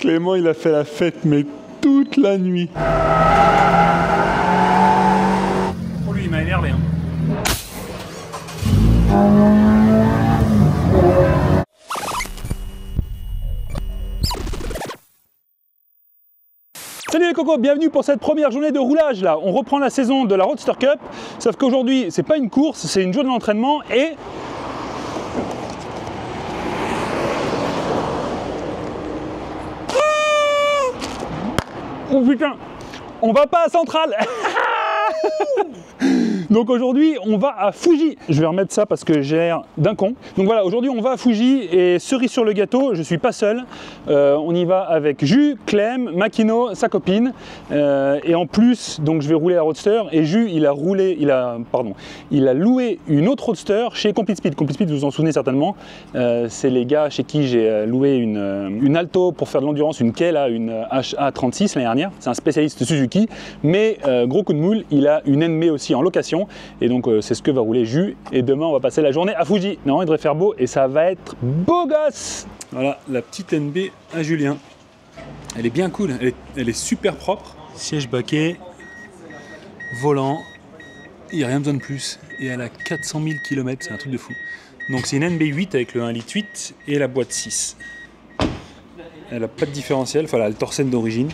Clément, il a fait la fête, mais toute la nuit. Oh, lui, il m'a énervé. Hein. Salut les cocos, bienvenue pour cette première journée de roulage là. On reprend la saison de la Roadster Cup, sauf qu'aujourd'hui c'est pas une course, c'est une journée d'entraînement et... Oh putain, on va pas à Centrale. Donc aujourd'hui on va à Fuji. Je vais remettre ça parce que j'ai l'air d'un con. Donc voilà, aujourd'hui on va à Fuji et cerise sur le gâteau, je suis pas seul. On y va avec Jus, Clem, Makino, sa copine. Et en plus, donc je vais rouler la Roadster et Jus il a loué une autre Roadster chez Complete Speed. Complete Speed, vous vous en souvenez certainement. C'est les gars chez qui j'ai loué une Alto pour faire de l'endurance, une Kei là, une HA36 l'année dernière. C'est un spécialiste Suzuki, mais gros coup de moule, il a une NB aussi en location. Et donc c'est ce que va rouler Jus. Et demain on va passer la journée à Fuji. Non, il devrait faire beau et ça va être beau gosse. Voilà la petite NB à Julien. Elle est bien cool, elle est super propre. Siège baquet, volant, il n'y a rien besoin de plus. Et elle a 400 000 km, c'est un truc de fou. Donc c'est une NB 8 avec le 1,8 litre et la boîte 6. Elle n'a pas de différentiel, enfin elle a le Torsen d'origine.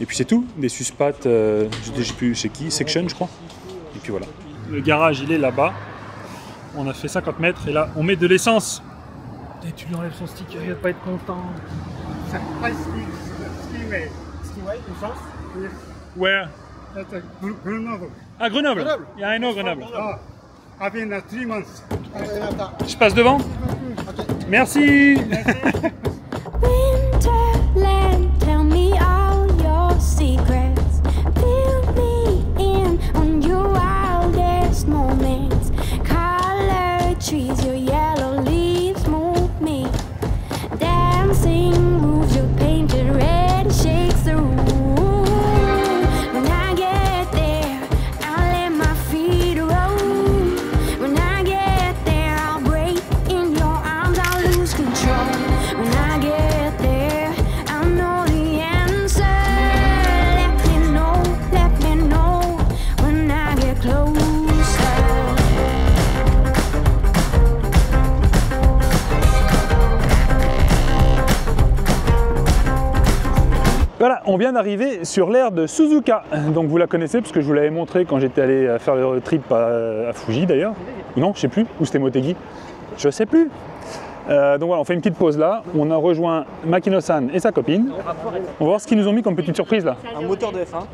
Et puis c'est tout, des suspattes, je ne sais plus chez qui, Section je crois. Et puis voilà. Le garage il est là-bas. On a fait 50 mètres et là on met de l'essence. Et tu lui enlèves son sticker, il va pas être content. Where? Grenoble. Ah, Grenoble. Yeah, I know Grenoble. Ah, I've been 3 months. Je passe devant. Merci. Winterland, tell me all your secrets. Fill me in on your wildest moments. Colored trees, your yellow leaves move me. Dancing moves, your painted red shakes the room. When I get there, I'll let my feet roll. When I get there, I'll break in your arms, I'll lose control. When I get there, I'll know the answer. Let me know when I get closer. Voilà, on vient d'arriver sur l'aire de Suzuka. Donc vous la connaissez parce que je vous l'avais montré quand j'étais allé faire le road trip à Fuji d'ailleurs. Ou non, je sais plus. Ou c'était Motegi. Je sais plus. Donc voilà, on fait une petite pause là. On a rejoint Makino-san et sa copine. On va voir ce qu'ils nous ont mis comme petite surprise là. Un moteur de F1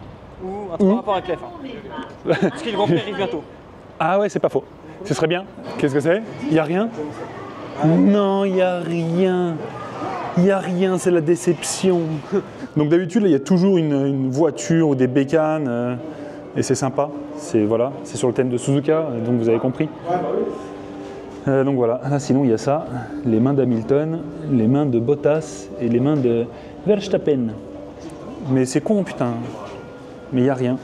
ou un truc en rapport avec la F1. Parce que le Grand Prix arrive bientôt. Ah ouais, c'est pas faux. Ce serait bien. Qu'est-ce que c'est? Il n'y a rien? Non, il n'y a rien. Il n'y a rien, c'est la déception. Donc d'habitude, il y a toujours une voiture ou des bécanes. Et c'est sympa. C'est voilà, c'est sur le thème de Suzuka, donc vous avez compris. Donc voilà, là sinon il y a ça, les mains d'Hamilton, les mains de Bottas et les mains de Verstappen. Mais c'est con putain, mais il n'y a rien.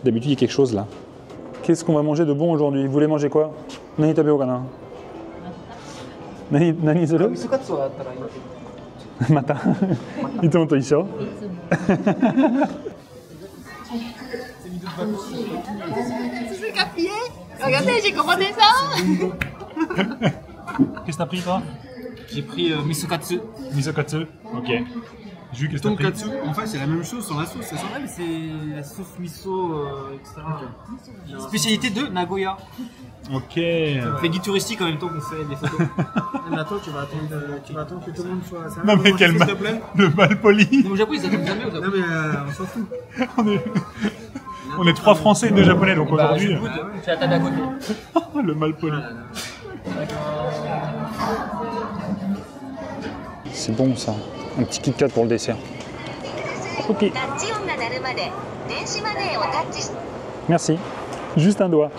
D'habitude il y a quelque chose là. Qu'est-ce qu'on va manger de bon aujourd'hui? Vous voulez manger quoi? Nani tabeo kana? Nani zuru? Mata. Itomo to issho. C'est capillé. Regardez, j'ai commandé ça. Qu'est-ce que t'as pris toi? J'ai pris misokatsu. Misokatsu. Ok. Jus, qu'est-ce que t'as pris? Tonkatsu, en fait, c'est la même chose sans la sauce, c'est ça? Ouais, mais c'est la sauce miso, etc. Okay. Spécialité de Nagoya. Ok. On fait guide touristique en même temps qu'on fait des photos. Mais attends, tu vas attendre que tout le monde soit... Non mais quel mal, le mal poli. Non, au Japon, ils attendent jamais au Japon. Non mais on s'en fout. on est 3 Français et 2 Japonais, donc aujourd'hui... Je suis à la table à côté. Le mal poli. C'est bon ça. Un petit Kit Kat pour le dessert. Ok. Merci. Juste un doigt.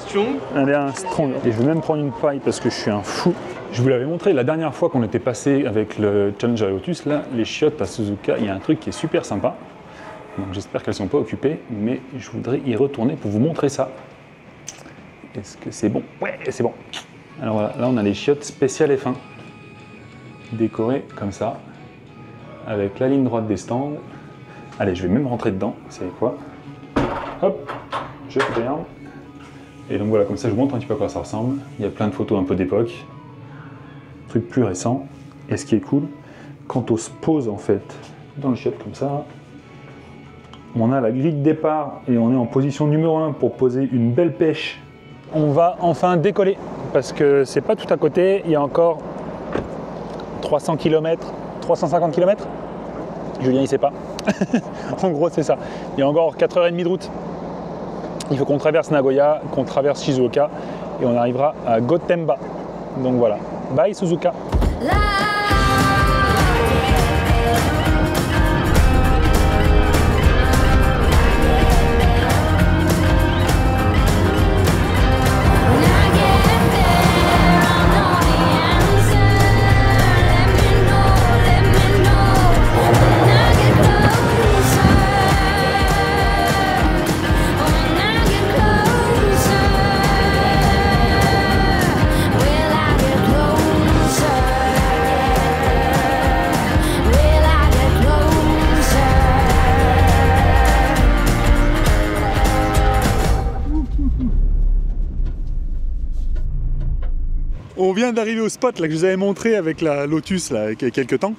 Strong. Allez, un strong. Et je vais même prendre une paille parce que je suis un fou. Je vous l'avais montré la dernière fois qu'on était passé avec le Challenger Lotus, là, les chiottes à Suzuka, il y a un truc qui est super sympa. Donc j'espère qu'elles ne sont pas occupées, mais je voudrais y retourner pour vous montrer ça. Est-ce que c'est bon? Ouais, c'est bon. Alors voilà, là on a les chiottes spéciales F1. Décorées comme ça. avec la ligne droite des stands. Allez, je vais même rentrer dedans, c'est quoi? Hop, je ferme. Et donc voilà, comme ça je vous montre un petit peu à quoi ça ressemble. Il y a plein de photos un peu d'époque, trucs plus récents. Et ce qui est cool, quand on se pose en fait dans le chiotte comme ça, on a la grille de départ et on est en position numéro 1 pour poser une belle pêche. On va enfin décoller parce que c'est pas tout à côté, il y a encore 300 km, 350 km. Julien il sait pas. En gros c'est ça. Il y a encore 4h30 de route. Il faut qu'on traverse Nagoya, qu'on traverse Shizuoka et on arrivera à Gotemba. Donc voilà. Bye Suzuka. On vient d'arriver au spot là, que je vous avais montré avec la Lotus là, il y a quelques temps.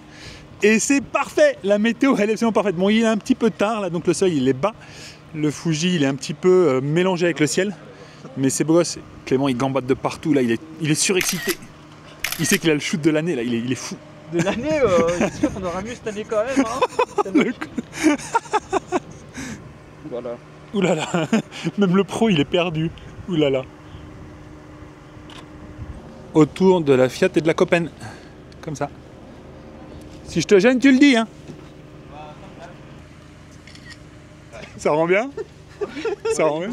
Et c'est parfait, la météo elle est absolument parfaite. Bon, il est un petit peu tard là, donc le soleil il est bas. Le Fuji il est un petit peu mélangé avec le ciel. Mais c'est beau gosse. Clément il gambade de partout là, il est surexcité. Il sait qu'il a le shoot de l'année là, il est fou. De l'année, j'espère qu'on aura mieux cette année quand même. Hein. Voilà. Ouh là là, même le pro il est perdu. Ouh là là. Autour de la Fiat et de la Copen. Comme ça. Si je te gêne, tu le dis, hein. Ça rend bien? Ça rend bien?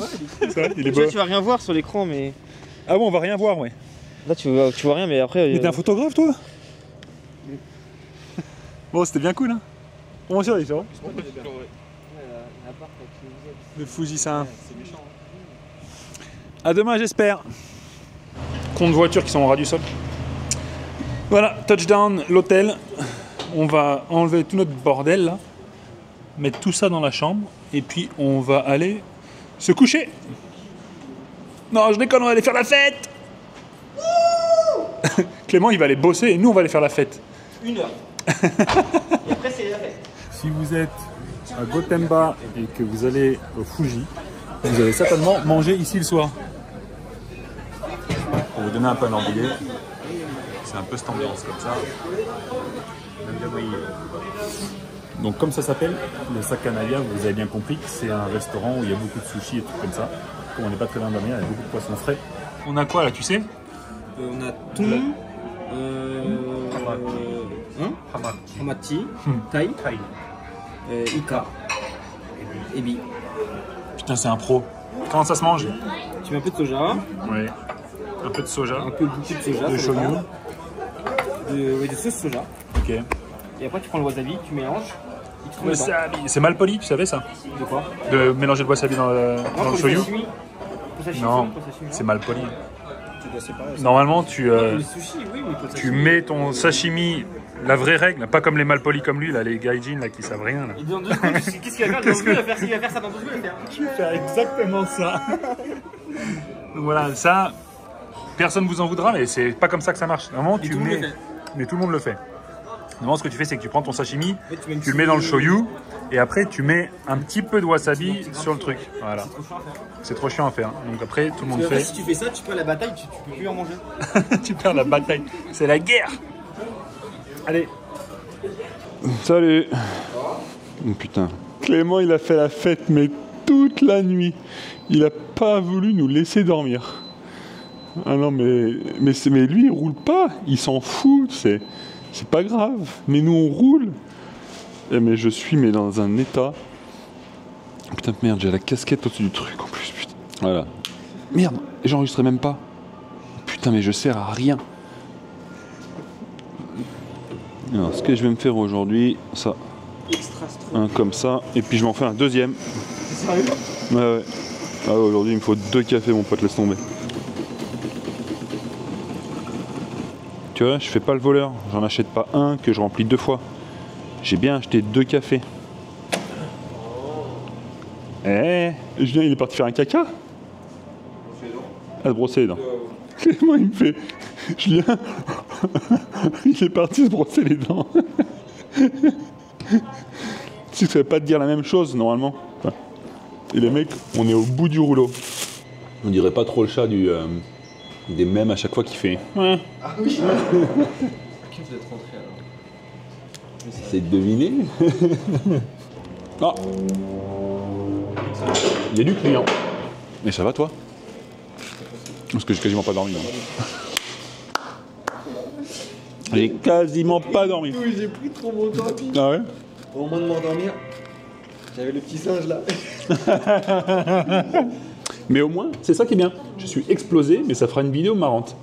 Ça, il est beau. Tu vas rien voir sur l'écran, mais... Ah bon, on va rien voir, ouais. Là, tu vois rien, mais après... Mais t'es un photographe, toi? Bon, c'était bien cool, hein. Comment ça, ça va? Le Fuji-san. À demain, j'espère. Compte voitures qui sont en ras du sol. Voilà, touchdown, l'hôtel. On va enlever tout notre bordel là, mettre tout ça dans la chambre et puis on va aller se coucher. Non, je déconne, on va aller faire la fête. Clément, il va aller bosser et nous, on va aller faire la fête. 1 heure. Et après, c'est la fête. Si vous êtes à Gotemba et que vous allez au Fuji, vous allez certainement manger ici le soir. Pour vous donner un peu un ordre d'idée, c'est un peu cette ambiance comme ça. Donc comme ça s'appelle, le Sakanaya, vous avez bien compris que c'est un restaurant où il y a beaucoup de sushi et tout comme ça. Comme on n'est pas très loin de la mer, il y a beaucoup de poissons frais. On a quoi là, tu sais? On a thon, hamati, tai, ika, ebi. Putain, c'est un pro. Comment ça se mange? Tu mets un peu de soja. Oui. Un peu de soja. Un peu beaucoup de soja. De shoyu. De sauce soja. Ok. Et après tu prends le wasabi, tu mélanges. Wasabi. C'est mal poli, tu savais ça? De quoi? De mélanger le wasabi dans le shoyu? Non, c'est c'est mal poli. Normalement, tu mets ton sashimi, la vraie règle, pas comme les malpolis comme lui, là, les gaijin là, qui savent rien. Là. Et dans 2 secondes, qu'est-ce qu'il va faire? Il va faire ça dans 2 secondes. Je vais faire exactement ça. Donc voilà, ça, personne ne vous en voudra, mais c'est pas comme ça que ça marche. Normalement, tu mets. Mais tout le monde le fait. Normalement, ce que tu fais, c'est que tu prends ton sashimi, tu le mets dans le shoyu, et après, tu mets un petit peu de wasabi sur le truc. Voilà. C'est trop chiant à faire. Donc après, tout le monde fait. Si tu fais ça, tu perds la bataille, tu peux plus en manger. Tu perds la bataille. C'est la guerre. Allez. Salut. Oh, putain. Clément, il a fait la fête, mais toute la nuit. Il a pas voulu nous laisser dormir. Ah non, mais lui, il roule pas. Il s'en fout. C'est pas grave. Mais nous, on roule. Eh, mais je suis dans un état. Putain de merde, j'ai la casquette au-dessus du truc en plus. Putain. Voilà. Merde, j'enregistrais même pas. Putain, mais je sers à rien. Alors, ce que je vais me faire aujourd'hui, ça. Un comme ça. Et puis je m'en fais un deuxième. C'est sérieux? Ouais. Ah ouais, aujourd'hui, il me faut 2 cafés, mon pote, laisse tomber. Tu vois, je fais pas le voleur. J'en achète pas un que je remplis 2 fois. J'ai bien acheté 2 cafés. Eh, Julien, il est parti faire un caca? À se brosser les dents. Clément, il me fait... Julien, il est parti se brosser les dents. Tu ne savais pas te dire la même chose, normalement. Enfin, et les mecs, on est au bout du rouleau. On dirait pas trop le chat des mèmes à chaque fois qu'il fait... Ouais. Ah oui. Qui vous êtes rentré alors? C'est de deviner. Ah. Il y a du client. Mais ça va toi? Parce que j'ai quasiment pas dormi. J'ai quasiment pas dormi. Oui, j'ai pris trop mon temps. Ah ouais? Au moment de m'endormir, j'avais le petit singe là. Mais au moins, c'est ça qui est bien. Je suis explosé, mais ça fera une vidéo marrante.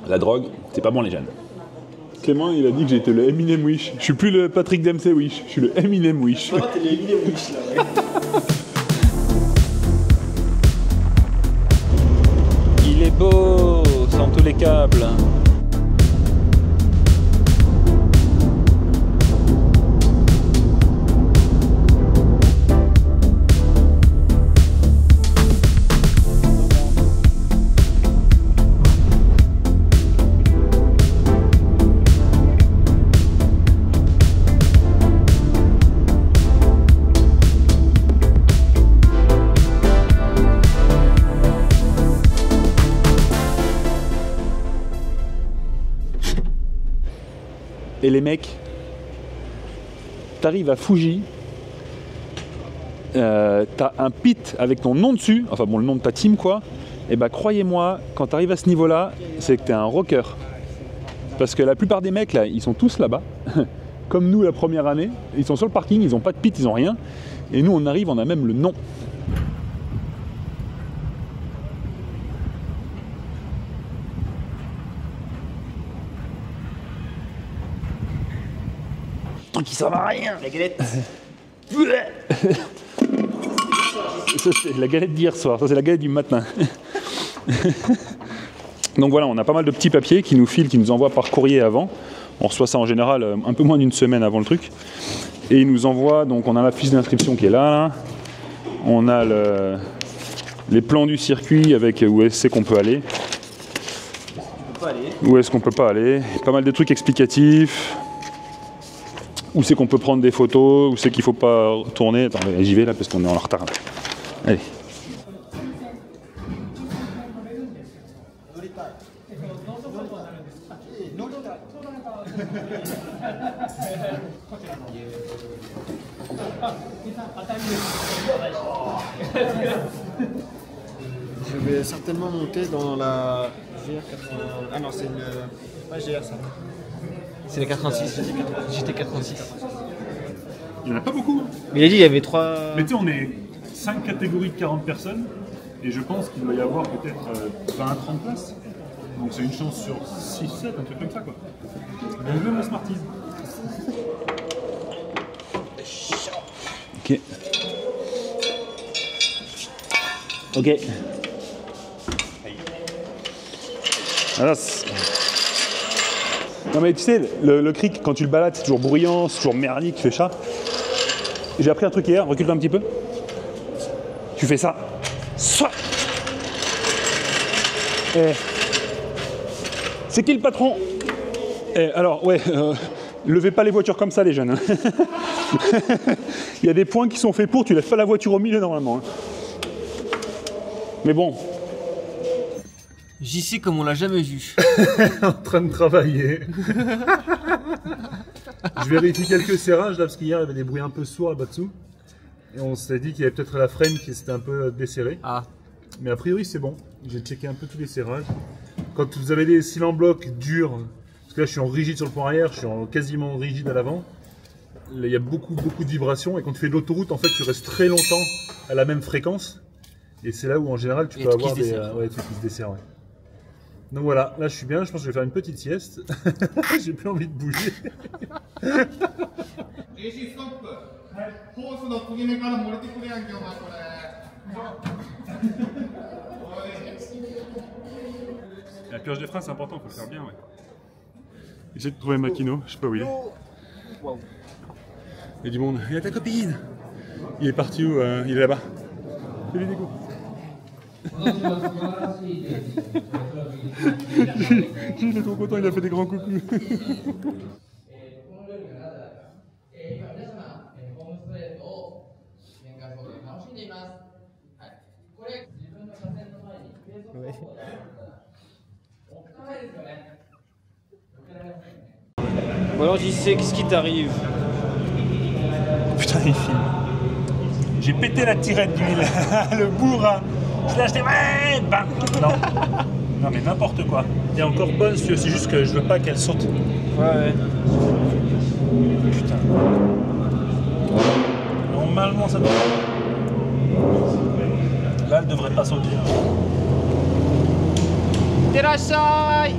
La drogue, c'est pas bon les jeunes. Clément, il a dit que j'étais le Eminem Wish. Je suis plus le Patrick Dempsey Wish, je suis le Eminem Wish. Ah, t'es le Eminem Wish là, ouais. Il est beau, sans tous les câbles. Et les mecs, t'arrives à Fuji, t'as un pit avec ton nom dessus, enfin bon, le nom de ta team quoi, et bah croyez-moi, quand t'arrives à ce niveau-là, c'est que t'es un rocker. Parce que la plupart des mecs là, ils sont tous là-bas, comme nous la première année, ils sont sur le parking, ils ont pas de pit, ils ont rien, et nous on arrive, on a même le nom. Qui servent à rien. La galette. Ça c'est la galette d'hier soir, ça c'est la galette du matin. Donc voilà, on a pas mal de petits papiers qui nous filent, qui nous envoient par courrier avant. On reçoit ça en général un peu moins d'une semaine avant le truc. Et ils nous envoient, donc on a la fiche d'inscription qui est là. On a les plans du circuit avec où est-ce qu'on peut aller. Où est-ce qu'on peut pas aller. Pas mal de trucs explicatifs. Où c'est qu'on peut prendre des photos, où c'est qu'il faut pas tourner. Attends, j'y vais là parce qu'on est en retard. Allez. Je vais certainement monter dans la GR80. Ah non, c'est une. Pas GR ça. C'est la 86, j'étais 86. Il n'y en a pas beaucoup. Mais il a dit il y avait 3. Mais tu sais, on est 5 catégories de 40 personnes. Et je pense qu'il doit y avoir peut-être 20 à 30 places. Donc c'est une chance sur 6, 7, un truc comme ça quoi. Donc même la Smarties. Ok. Ok. Alors, non mais tu sais, le cric, quand tu le balades, c'est toujours bruyant, c'est toujours merdique, tu fais ça. J'ai appris un truc hier, recule un petit peu. Tu fais ça. Soit. C'est qui le patron? Alors, ouais, levez pas les voitures comme ça, les jeunes. Hein. Il y a des points qui sont faits pour, tu lèves pas la voiture au milieu normalement. Hein. Mais bon. J'y sais comme on l'a jamais vu. En train de travailler. Je vérifie quelques serrages là, parce qu'hier il y avait des bruits un peu sourds là-bas dessous. Et on s'est dit qu'il y avait peut-être la frame qui s'était un peu desserrée. Ah. Mais a priori c'est bon. J'ai checké un peu tous les serrages. Quand vous avez des cils en bloc durs, parce que là je suis en rigide sur le pont arrière, je suis quasiment rigide à l'avant. Il y a beaucoup de vibrations et quand tu fais de l'autoroute, en fait tu restes très longtemps à la même fréquence. Et c'est là où en général tu peux avoir des trucs qui se desserrent. Ouais. Donc voilà, là je suis bien, je pense que je vais faire une petite sieste. J'ai plus envie de bouger. La purge des freins c'est important, il faut le faire bien. Ouais. Essaye de trouver Makino, je sais pas où il est. Wow. Il y a du monde. Il y a ta copine. Il est parti où Il est là-bas. Fais-lui des coups. Il est trop content, il a fait des grands coucous. Bon alors j'y sais, qu'est-ce qui t'arrive? Putain, il filme. J'ai pété la tirette d'huile, le bourrin. Je l'ai acheté, ouais, bam. Non. Non mais n'importe quoi. Elle est encore bonne, c'est juste que je veux pas qu'elle saute. Ouais. Putain. Normalement ça devrait. Là elle devrait pas sauter. Terasai.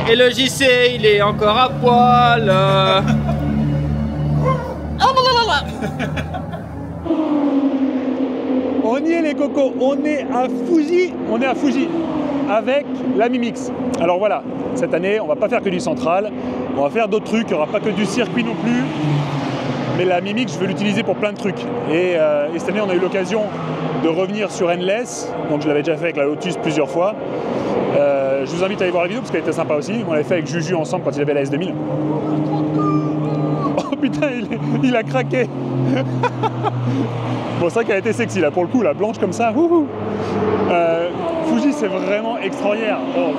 Et le JC, il est encore à poil. On y est les cocos, on est à Fuji, avec la Mimix. Alors voilà, cette année on va pas faire que du central, on va faire d'autres trucs, il n'y aura pas que du circuit non plus. Mais la Mimix, je veux l'utiliser pour plein de trucs. Et cette année on a eu l'occasion de revenir sur Endless, donc je l'avais déjà fait avec la Lotus plusieurs fois. Je vous invite à aller voir la vidéo parce qu'elle était sympa aussi. On l'avait fait avec Juju ensemble quand il avait la S2000. Oh putain, il a craqué. Bon, c'est vrai qu'elle était sexy là pour le coup, la blanche comme ça. Fuji, c'est vraiment extraordinaire. Oh.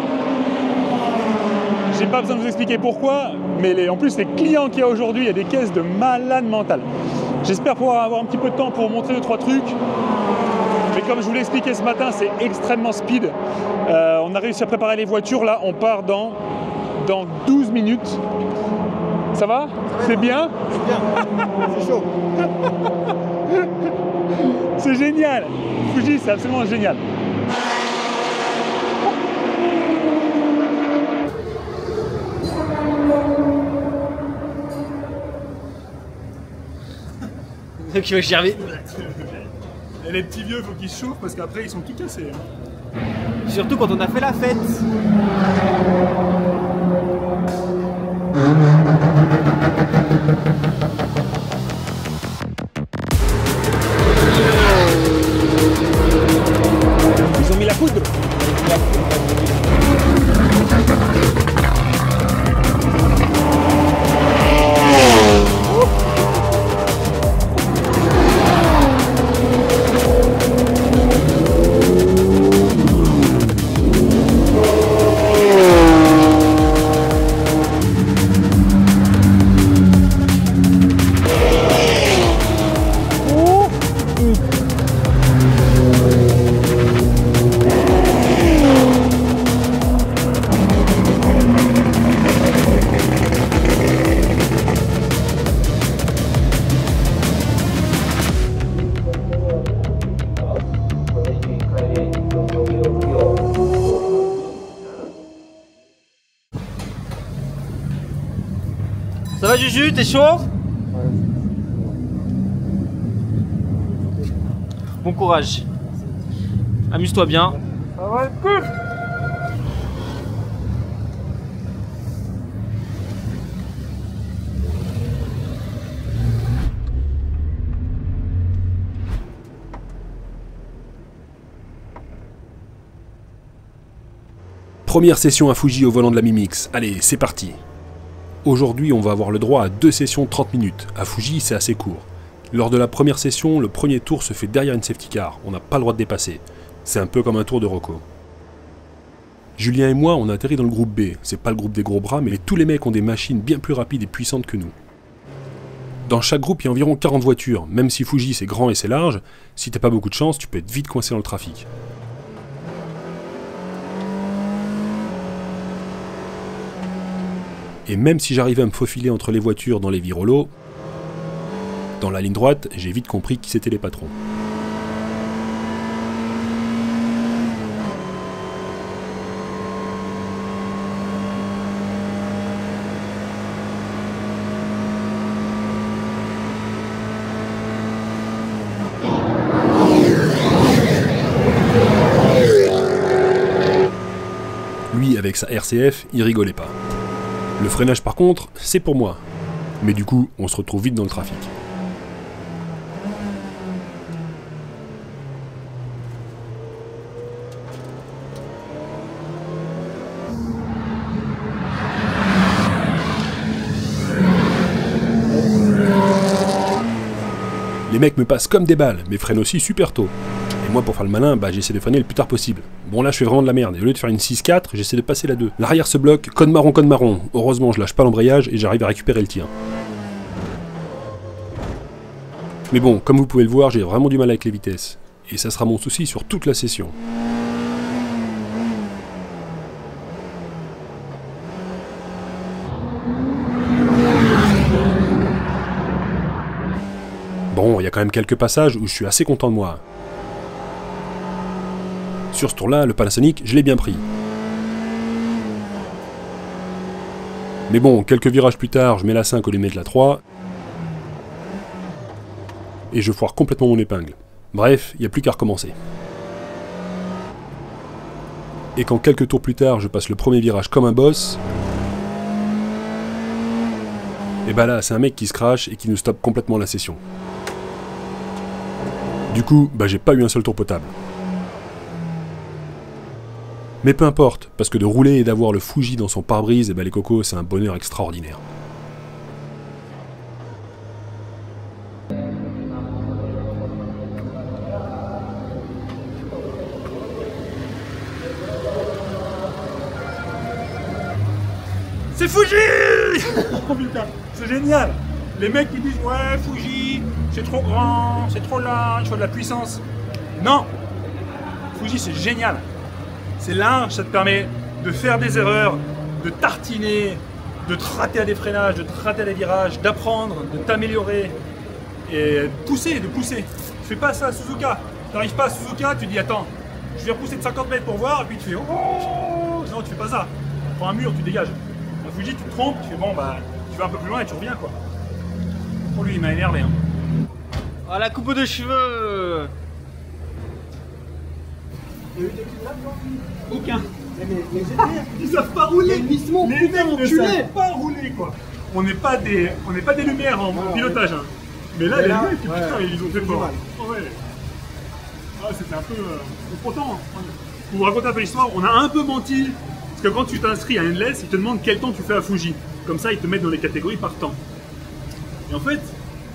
J'ai pas besoin de vous expliquer pourquoi, mais en plus les clients qu'il y a aujourd'hui, il y a des caisses de malade mental. J'espère pouvoir avoir un petit peu de temps pour vous montrer 2-3 trucs. Mais comme je vous l'ai expliqué ce matin, c'est extrêmement speed. On a réussi à préparer les voitures. Là, on part dans 12 minutes. Ça va? C'est bien? C'est bien. C'est chaud. C'est génial. Fuji, c'est absolument génial. Donc il va gerber. Et les petits vieux, faut qu'ils se chauffent parce qu'après ils sont tout cassés. Surtout quand on a fait la fête. Ils ont mis la poudre. Ça va Juju, t'es chaud? Bon courage. Amuse-toi bien. Ça va être cool. Première session à Fuji au volant de la Mimix. Allez, c'est parti. Aujourd'hui, on va avoir le droit à 2 sessions de 30 minutes. À Fuji, c'est assez court. Lors de la première session, le premier tour se fait derrière une safety car. On n'a pas le droit de dépasser. C'est un peu comme un tour de Rocco. Julien et moi, on a atterri dans le groupe B. C'est pas le groupe des gros bras, mais tous les mecs ont des machines bien plus rapides et puissantes que nous. Dans chaque groupe, il y a environ 40 voitures. Même si Fuji c'est grand et c'est large, si t'as pas beaucoup de chance, tu peux être vite coincé dans le trafic. Et même si j'arrivais à me faufiler entre les voitures dans les virolos, dans la ligne droite, j'ai vite compris qui c'étaient les patrons. avec sa RCF, il rigolait pas. Le freinage par contre, c'est pour moi. Mais du coup, on se retrouve vite dans le trafic. Les mecs me passent comme des balles, mais freinent aussi super tôt. Et moi, pour faire le malin, bah, j'essaie de freiner le plus tard possible. Bon, là, je fais vraiment de la merde. Et au lieu de faire une 6-4, j'essaie de passer la 2. L'arrière se bloque, code marron. Heureusement, je lâche pas l'embrayage et j'arrive à récupérer le tir. Mais bon, comme vous pouvez le voir, j'ai vraiment du mal avec les vitesses. Et ça sera mon souci sur toute la session. Bon, il y a quand même quelques passages où je suis assez content de moi. Sur ce tour-là, le Panasonic, je l'ai bien pris. Mais bon, quelques virages plus tard, je mets la 5 au lieu de mettre la 3. Et je foire complètement mon épingle. Bref, il n'y a plus qu'à recommencer. Et quand quelques tours plus tard, je passe le premier virage comme un boss, et bah là, c'est un mec qui se crache et qui nous stoppe complètement la session. Du coup, bah j'ai pas eu un seul tour potable. Mais peu importe, parce que de rouler et d'avoir le Fuji dans son pare-brise, et bah les cocos, c'est un bonheur extraordinaire. C'est Fuji. Oh putain, c'est génial. Les mecs qui disent ouais Fuji, c'est trop grand, c'est trop large, il faut de la puissance. Non, Fuji c'est génial. C'est large, ça te permet de faire des erreurs, de tartiner, de te rater à des freinages, de te rater à des virages, d'apprendre, de t'améliorer et de pousser. Tu fais pas ça à Suzuka. Tu n'arrives pas à Suzuka, tu dis attends, je vais repousser de 50 mètres pour voir, et puis tu fais oh. Non, tu fais pas ça. Tu prends un mur, tu dégages. À Fuji, tu te trompes, tu fais bon bah tu vas un peu plus loin et tu reviens quoi. Oh lui il m'a énervé hein. Ah la coupe de cheveux. Aucun. Ils savent pas rouler. Les mecs ne savent pas rouler quoi. On n'est pas des lumières en pilotage hein. Mais là les mecs putain ils ont fait fort. Oh, ouais. Ah, c'était un peu. Pourtant, pour vous raconter un peu l'histoire, on a un peu menti. Parce que quand tu t'inscris à Endless, ils te demandent quel temps tu fais à Fuji. Comme ça, ils te mettent dans les catégories par temps. Et en fait,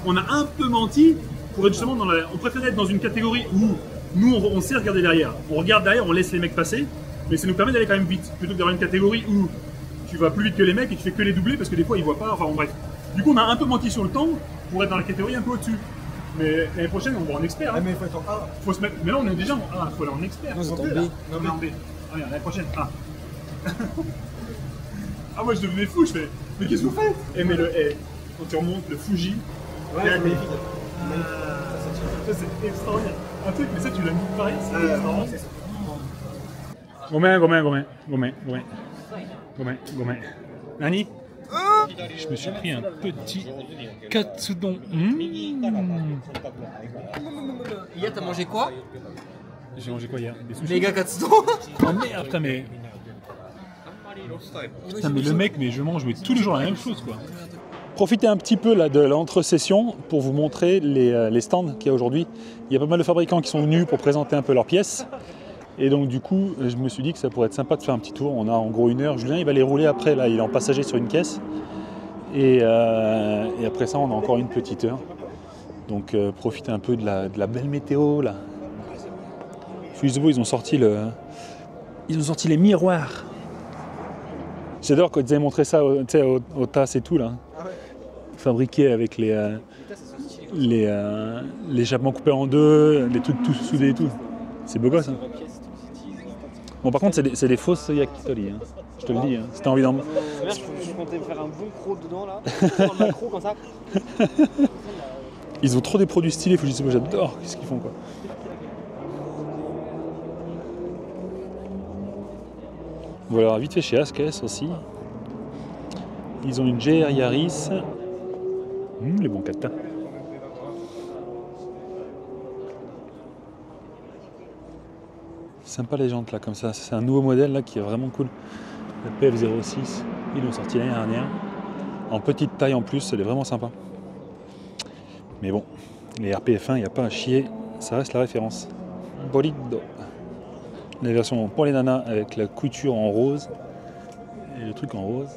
on a un peu menti pour être justement dans la. On préférait être dans une catégorie où nous, on sait regarder derrière. On regarde derrière, on laisse les mecs passer, mais ça nous permet d'aller quand même vite. Plutôt que d'avoir une catégorie où tu vas plus vite que les mecs et tu fais que les doubler parce que des fois ils voient pas. Enfin bon, bref. Du coup, on a un peu menti sur le temps pour être dans la catégorie un peu au-dessus. Mais l'année prochaine, on va en expert. Hein. mais il faut être en A. Faut se mettre... Mais là, on est déjà en A, il faut aller en expert. Non, c'est en B. Non, mais en B. Allez, l'année prochaine, A. Ah, moi je devenais fou, je fais. Mais qu'est-ce que vous faites? Mais le quand tu remontes le Fuji. Ouais, c'est magnifique. Ça, c'est extraordinaire. Un truc, mais ça, tu l'as mis pareil, c'est extraordinaire. Gomen. Nani? Je me suis pris un petit katsudon. Hier t'as mangé quoi? J'ai mangé quoi hier? Des sushis. Méga katsudon. Oh merde, putain mais... Putain mais le mec, mais je mange tous les jours la même chose quoi. Profitez un petit peu là de l'entre-session pour vous montrer les stands qu'il y a aujourd'hui. Il y a pas mal de fabricants qui sont venus pour présenter un peu leurs pièces. Et donc du coup, je me suis dit que ça pourrait être sympa de faire un petit tour. On a en gros 1 heure. Julien, il va les rouler après. Là, il est en passager sur une caisse. Et après ça, on a encore une petite heure. Donc profitez un peu de la belle météo là. Fujizobo, ils ont sorti les miroirs. J'adore quand ils avaient montré ça aux tasses et tout là. Fabriqués avec les échappements coupés en deux, les trucs tout soudés et tout. C'est beau gosse hein. Bon par contre c'est des fausses yakitori, hein. Je te le dis, hein. Si t'as envie d'en... Je comptais me faire un bon croc dedans là, un macro comme ça. Ils ont trop des produits stylés, Fujizobo, j'adore ce qu'ils font quoi. Voilà, vite fait chez Askes aussi. Ils ont une GR Yaris. Les bons katas. Sympa les jantes là comme ça. C'est un nouveau modèle là qui est vraiment cool. La PF06, ils l'ont sorti l'année dernière. En petite taille en plus, elle est vraiment sympa. Mais bon, les RPF1, il n'y a pas à chier, ça reste la référence. Bolido. La version pour les nanas avec la couture en rose. Et le truc en rose.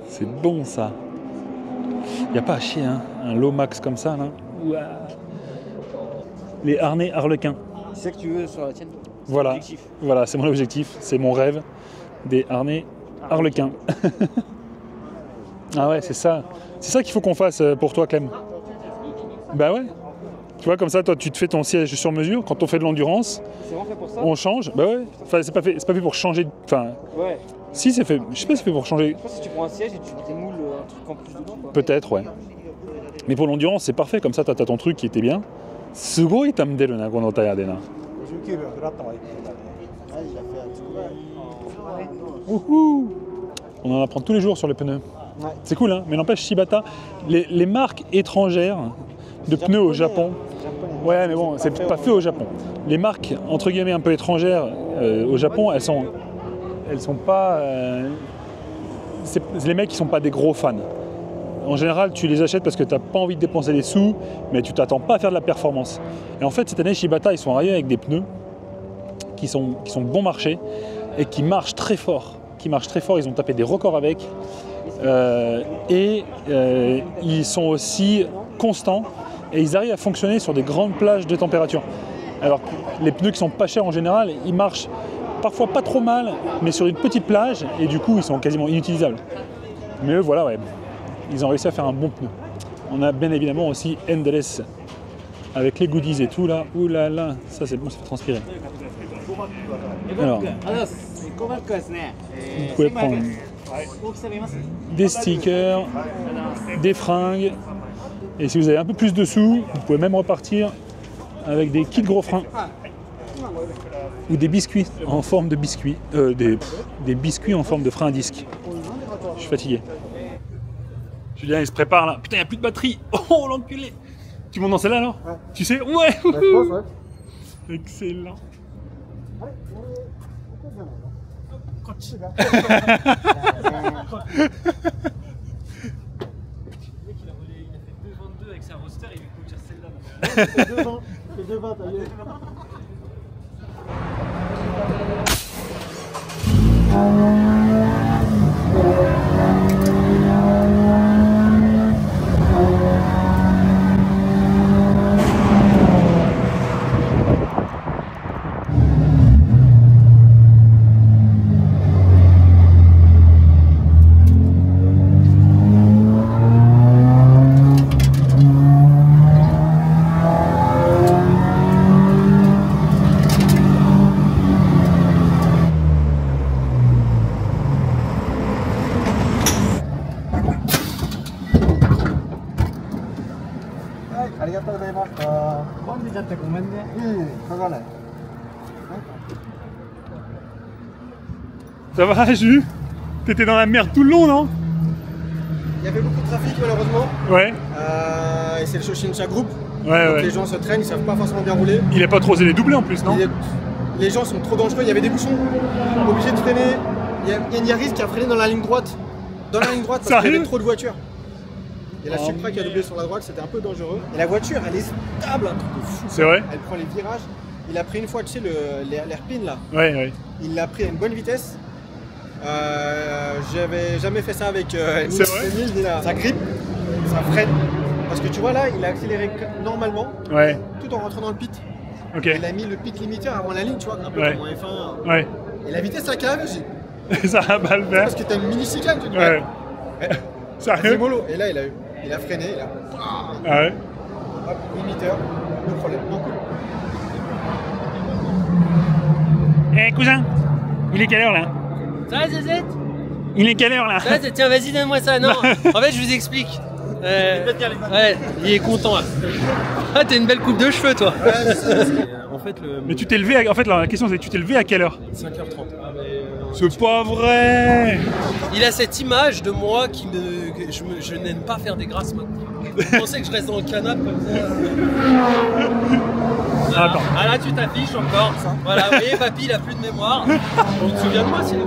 C'est bon ça. Il n'y a pas à chier, hein. Un Lomax comme ça là. Ouah. Les harnais harlequins. C'est ça que tu veux sur la tienne? Voilà, Objectif. voilà, c'est mon objectif, c'est mon rêve. Des harnais harlequins. Ah ouais, c'est ça. C'est ça qu'il faut qu'on fasse pour toi, Clem. Bah ouais. Tu vois, comme ça, toi, tu te fais ton siège sur mesure. Quand on fait de l'endurance, C'est vraiment fait pour ça? on change. Bah ouais. Enfin, c'est pas fait pour changer. Enfin, Ouais. si, c'est fait. Je sais pas si c'est fait pour changer. Je pense que si tu prends un siège et tu démoules un truc en plus dedans, quoi. Peut-être, ouais. Mais pour l'endurance, c'est parfait. Comme ça, t'as ton truc qui était bien. すごいたんでるなこのタイヤでな。Wouhou. On en apprend tous les jours sur les pneus. Ouais. C'est cool, hein. Mais n'empêche, Shibata, les marques étrangères de pneus au Japon. Ouais, mais bon, c'est pas fait au Japon. Les marques entre guillemets un peu étrangères au Japon, elles sont pas. C'est les mecs qui sont pas des gros fans. En général, tu les achètes parce que tu n'as pas envie de dépenser des sous, mais tu t'attends pas à faire de la performance. Et en fait, cette année, Shibata, ils sont arrivés avec des pneus qui sont bon marché et qui marchent très fort. Ils ont tapé des records avec. Ils sont aussi constants et ils arrivent à fonctionner sur des grandes plages de température. Alors que les pneus qui sont pas chers en général, ils marchent parfois pas trop mal, mais sur une petite plage et du coup, ils sont quasiment inutilisables. Mais eux, voilà, ouais. Ils ont réussi à faire un bon pneu. On a bien évidemment aussi Endless avec les goodies et tout là. Ouh là là, ça c'est bon, ça fait transpirer. Alors, vous pouvez prendre des stickers, des fringues, et si vous avez un peu plus de sous, vous pouvez même repartir avec des kits gros freins ou des biscuits en forme de biscuits, des biscuits en forme de frein à disque. Je suis fatigué. Julien il se prépare là. Putain, il n'y a plus de batterie. Oh l'enculé. Tu montes dans celle-là alors? Ouais. Tu sais? Ouais. Je pense, ouais. Excellent. Le mec il a fait 2,22 avec sa roster, il lui faut dire celle-là. C'est 2,20. C'est 2,20, t'as vu. Ça va, Jules? T'étais dans la merde tout le long, non? Il y avait beaucoup de trafic malheureusement. Ouais. Et c'est le Shoshinsha Group. Ouais, Donc ouais. les gens se traînent, ils savent pas forcément bien rouler. Il a pas trop osé les doubler en plus, non? Les gens sont trop dangereux, il y avait des bouchons. Obligé de freiner. Il y a une Yaris qui a freiné dans la ligne droite. Dans la ligne droite parce qu'il y avait trop de voitures. Il y a la Supra qui a doublé sur la droite, c'était un peu dangereux. Et la voiture, elle est stable, un truc de fou. C'est vrai? Elle prend les virages. Il a pris une fois, tu sais, l'airpin là. Ouais, ouais. Il l'a pris à une bonne vitesse. J'avais jamais fait ça avec une C'est vrai? 2000, ça grippe, ça freine. Parce que tu vois là, il a accéléré normalement, Ouais. tout en rentrant dans le pit. Ok. Il a mis le pit limiteur avant la ligne, tu vois, un peu Ouais. comme en F1. Ouais. Et la vitesse, ça cave, j'ai Ça va pas le faire. parce que t'as une mini chicane, tu te dis. Ouais. C'est Sérieux? mollo. Et là, il a freiné, il a Ah ouais. hop, limiteur, no problème. Non, cool. Eh cousin, il est quelle heure là? Ça va, Zézette? Il est quelle heure là? Ça va, tiens, vas-y, donne-moi ça. Non, en fait, je vous explique. Ouais, il est content là. Ah, t'as une belle coupe de cheveux, toi. En fait, Mais tu t'es levé, en fait la question c'est tu t'es levé à quelle heure? 5h30. C'est pas vrai! Il a cette image de moi qui me. que je n'aime pas faire des grasses maintenant. Je pensais que je reste dans le canapé comme ça. Voilà. Attends. Ah là, tu t'affiches encore. Voilà, vous voyez, papy, il a plus de mémoire. On te souvient de moi sinon.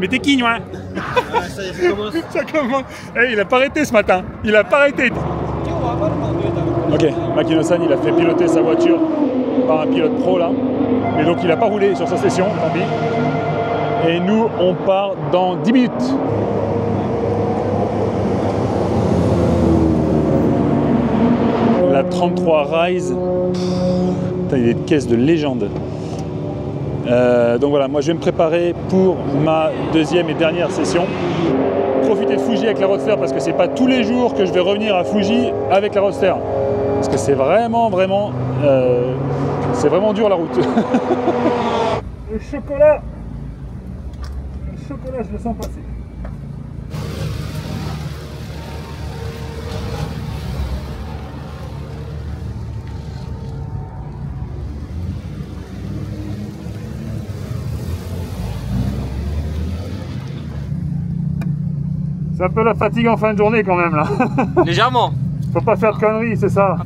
Mais t'es qui, moi? Ah, ça y est, ça commence. Ça commence. Eh, il a pas arrêté ce matin. Il a pas arrêté. Ok, Makino-san, il a fait piloter sa voiture par un pilote pro là. Et donc il n'a pas roulé sur sa session, tant pis. Et nous, on part dans 10 minutes. La 33 Rise. Putain, il y a des caisses de légende. Donc voilà, moi je vais me préparer pour ma deuxième et dernière session. Profiter de Fuji avec la Roadster parce que c'est pas tous les jours que je vais revenir à Fuji avec la Roadster. Parce que c'est vraiment dur la route. Le chocolat, je le sens passer. C'est un peu la fatigue en fin de journée quand même là. Légèrement. Faut pas faire de conneries, c'est ça.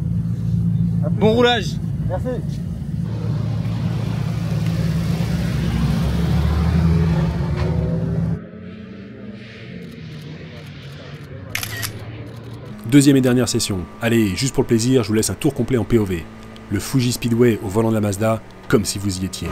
Bon roulage. Merci. Deuxième et dernière session. Allez, juste pour le plaisir, je vous laisse un tour complet en POV. Le Fuji Speedway au volant de la Mazda, comme si vous y étiez.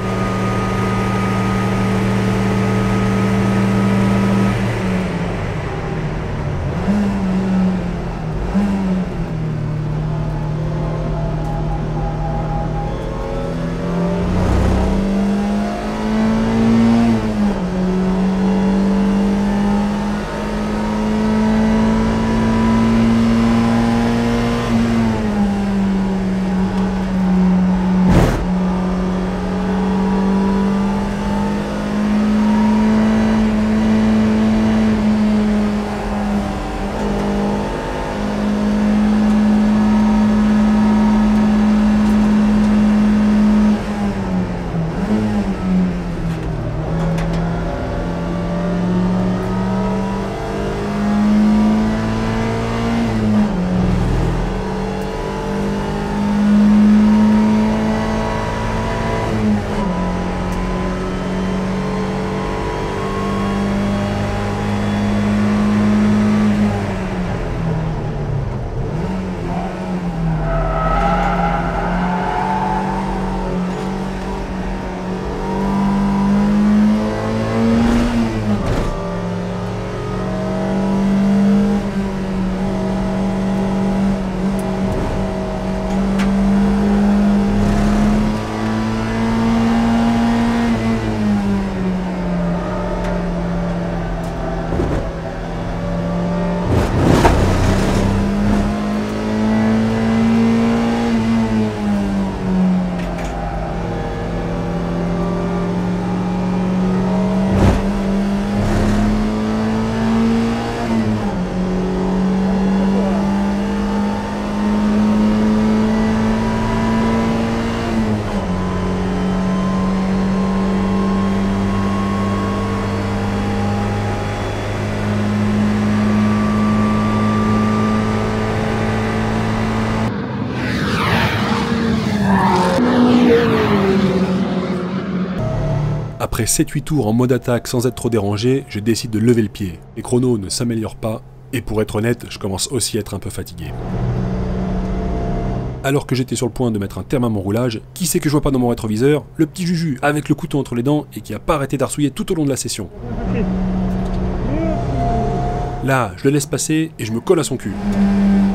Après 7-8 tours en mode attaque sans être trop dérangé, je décide de lever le pied. Les chronos ne s'améliorent pas, et pour être honnête, je commence aussi à être un peu fatigué. Alors que j'étais sur le point de mettre un terme à mon roulage, qui c'est que je vois pas dans mon rétroviseur? Le petit Juju avec le couteau entre les dents et qui a pas arrêté d'arsouiller tout au long de la session. Là, je le laisse passer et je me colle à son cul.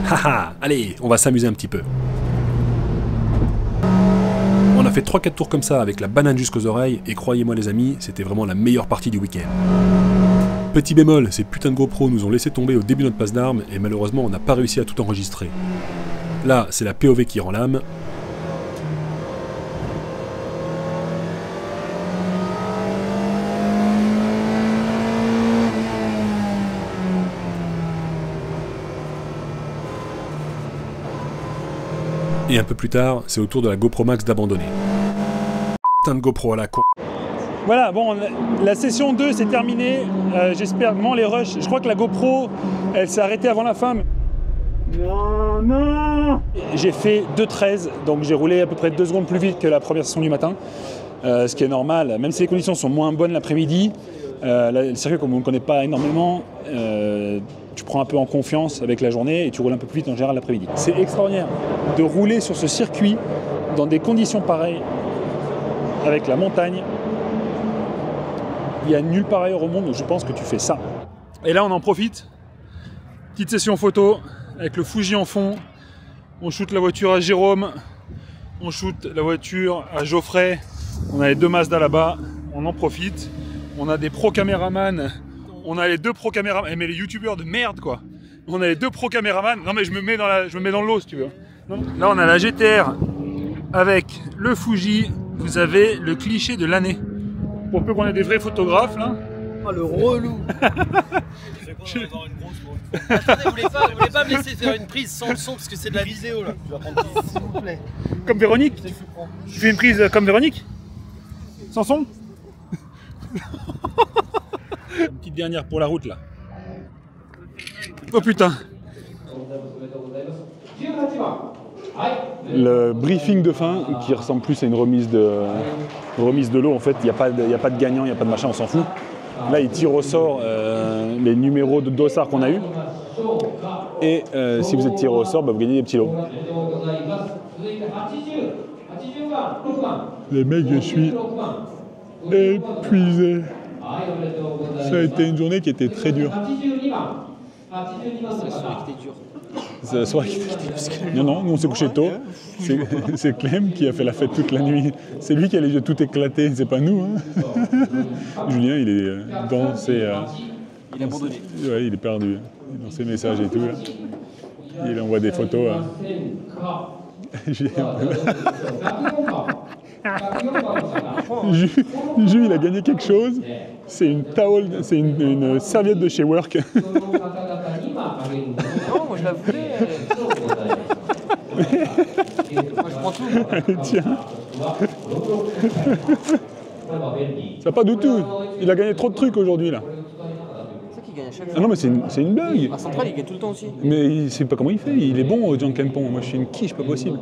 Haha, allez, on va s'amuser un petit peu. On a fait 3-4 tours comme ça avec la banane jusqu'aux oreilles et croyez-moi les amis, c'était vraiment la meilleure partie du week-end. Petit bémol, ces putains de GoPro nous ont laissé tomber au début de notre passe d'armes et malheureusement on n'a pas réussi à tout enregistrer. Là, c'est la POV qui rend l'âme. Et un peu plus tard, c'est au tour de la GoPro Max d'abandonner. Putain de GoPro à la con. Voilà, bon, la session 2 c'est terminé. J'espère vraiment les rushs. Je crois que la GoPro, elle s'est arrêtée avant la fin. Non, non. J'ai fait 2,13, donc j'ai roulé à peu près 2 secondes plus vite que la première session du matin. Ce qui est normal, même si les conditions sont moins bonnes l'après-midi. Le circuit, comme on ne le connaît pas énormément, tu prends un peu en confiance avec la journée et tu roules un peu plus vite en général l'après-midi. C'est extraordinaire de rouler sur ce circuit dans des conditions pareilles, avec la montagne. Il n'y a nulle part ailleurs au monde où je pense que tu fais ça. Et là on en profite, petite session photo avec le Fuji en fond. On shoot la voiture à Jérôme, on shoot la voiture à Geoffrey. On a les 2 Mazda là-bas, on en profite. On a des pro caméramans, on a les 2 pro caméramans, mais les youtubeurs de merde quoi. On a les 2 pro caméramans. Non mais je me mets dans l'eau si tu veux. Non. Là on a la GTR avec le Fuji. Vous avez le cliché de l'année. Pour peu qu'on ait des vrais photographes là. Oh le relou. Attendez, vous voulez pas me laisser faire une prise sans le son parce que c'est de la vidéo là. Je vais prendre s'il vous plaît. Comme Véronique. Tu fais une prise comme Véronique? Sans son? Une petite dernière pour la route là. Oh putain. Le briefing de fin qui ressemble plus à une remise de lot en fait. Il n'y a pas de gagnant, il n'y a pas de machin, on s'en fout. Là il tire au sort les numéros de dossard qu'on a eu. Et si vous êtes tiré au sort, bah, vous gagnez des petits lots. Les mecs, je suis épuisé. Ça a été une journée qui était très dure. C'est la soirée qui était dure. Non, nous on s'est couché tôt. C'est Clem qui a fait la fête toute la nuit. C'est lui qui a les yeux tout éclatés, c'est pas nous. Hein. Julien, il est dans ses... Il est abandonné. Ouais, il est perdu. Dans ses messages et tout. Là. Il envoie des photos. Jules, il a gagné quelque chose. C'est une towel, c'est une serviette de chez Work. Non, moi je la voulais. Moi je prends tout. Tiens. Ça pas du tout. Il a gagné trop de trucs aujourd'hui là. C'est qui gagne à chaque fois. Ah non mais c'est une blague. À Central il gagne tout le temps aussi. Mais il sait pas comment il fait. Il est bon au Jean Campon. Moi je suis une quiche, pas possible.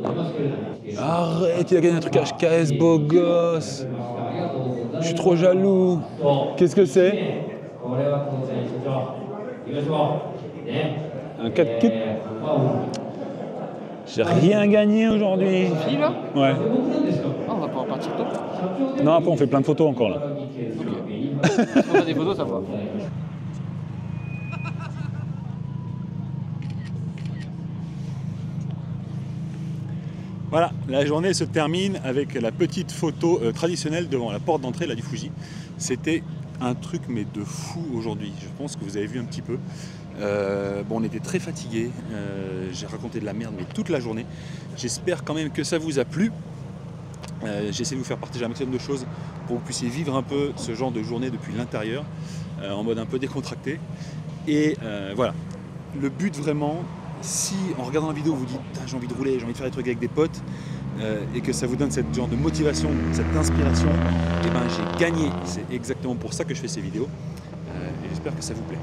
Arrête, il a gagné un truc HKS, beau gosse. Je suis trop jaloux. Qu'est-ce que c'est? Un 4 kit. J'ai rien gagné aujourd'hui. C'est fini là? Ouais. Ah, on va pas repartir tôt. Non, après on fait plein de photos encore là. Ok. Si on a des photos, ça va. Voilà, la journée se termine avec la petite photo traditionnelle devant la porte d'entrée là, du Fuji. C'était un truc mais de fou aujourd'hui, je pense que vous avez vu un petit peu. Bon, on était très fatigués, j'ai raconté de la merde mais toute la journée. J'espère quand même que ça vous a plu. J'essaie de vous faire partager un maximum de choses pour que vous puissiez vivre un peu ce genre de journée depuis l'intérieur, en mode un peu décontracté. Et voilà, le but vraiment, si en regardant la vidéo vous dites j'ai envie de rouler, j'ai envie de faire des trucs avec des potes, et que ça vous donne cette genre de motivation, cette inspiration, et ben j'ai gagné. C'est exactement pour ça que je fais ces vidéos, et j'espère que ça vous plaît.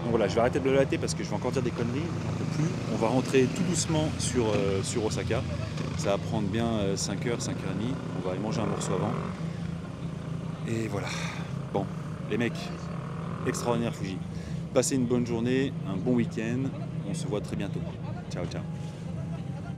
Donc voilà, je vais arrêter de blablater parce que je vais encore dire des conneries, un peu plus. On va rentrer tout doucement sur Osaka. Ça va prendre bien 5h, 5h30. On va aller manger un morceau avant. Et voilà. Bon, les mecs, extraordinaire Fuji. Passez une bonne journée, un bon week-end. On se voit très bientôt. Ciao, ciao.